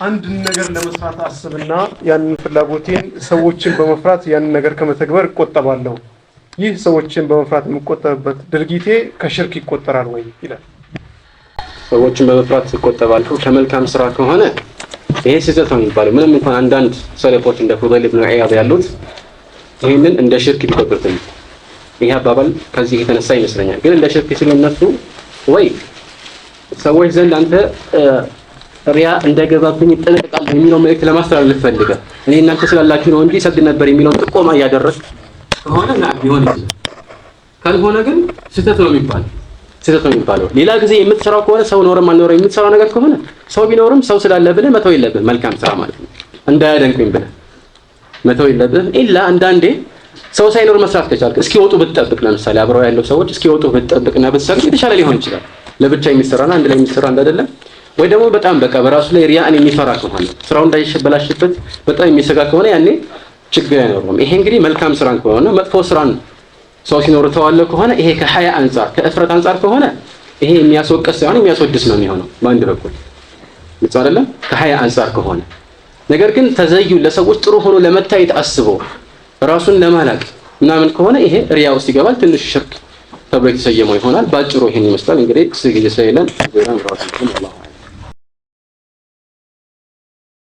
አንድ ነገር ለመስራት አስብና ያንን ፍላጎቴን ሰዎችን በመፍራት ያንን ነገር ከመተግበር እቆጠባለሁ። ይህ ሰዎችን በመፍራት የምቆጠብበት ድርጊቴ ከሽርክ ይቆጠራል ወይ ይላል። ሰዎችን በመፍራት ይቆጠባለሁ ከመልካም ስራ ከሆነ ይሄ ስህተት ነው የሚባለው። ምንም እንኳን አንዳንድ ሰለፎች እንደ ፉዳይል ኢብኑ ዒያድ ያሉት ይሄንን እንደ ሽርክ ቢቆጥሩትም ይሄ አባባል ከዚህ የተነሳ ይመስለኛል። ግን እንደ ሽርክ ሲሉነቱ ወይ ሰዎች ዘንድ አንተ ሪያ እንደገባብኝ ይጠነቀቃል የሚለው መልእክት ለማስተላለፍ ፈልገህ እኔ እናንተ ስላላችሁ ነው እንጂ ሰግድ ነበር የሚለው ጥቆማ እያደረግህ ከሆነ ቢሆን ይችላል። ካልሆነ ግን ስህተት ነው የሚባለው። ሌላ ጊዜ የምትሰራው ከሆነ ሰው ኖርም አልኖርም የምትሰራው ነገር ከሆነ ሰው ቢኖርም ሰው ስላለ ብለህ መተው የለብህም። መልካም ስራ ማለት ነው። እንዳያደንቁኝ ብለህ መተው የለብህም። ኢላ አንዳንዴ ሰው ሳይኖር መስራት ከቻልክ እስኪወጡ ብትጠብቅ፣ ለምሳሌ አብረው ያለው ሰዎች እስኪወጡ ብትጠብቅና ብትሰግድ የተሻለ ሊሆን ይችላል። ለብቻ የሚሰራና አንድ ላይ የሚሰራ አይደለም። ወይ ደግሞ በጣም በቃ በራሱ ላይ ሪያእን የሚፈራ ከሆነ ስራው እንዳይበላሽበት በጣም የሚሰጋ ከሆነ ያኔ ችግር አይኖርም። ይሄ እንግዲህ መልካም ስራን ከሆነ መጥፎ ስራን ሰው ሲኖር ተዋለ ከሆነ ይሄ ከሐያ አንፃር ከእፍረት አንፃር ከሆነ ይሄ የሚያስወቅስ ሳይሆን የሚያስወድስ ነው የሚሆነው በአንድ በኩል ልጽ አይደለም ከሐያ አንፃር ከሆነ። ነገር ግን ተዘዩ ለሰዎች ጥሩ ሆኖ ለመታየት አስቦ ራሱን ለማላቅ ምናምን ከሆነ ይሄ ሪያ ውስጥ ይገባል። ትንሽ ሽርክ ተብሎ የተሰየመው ይሆናል። ባጭሩ ይሄን ይመስላል እንግዲህ ስለዚህ ስለሌለን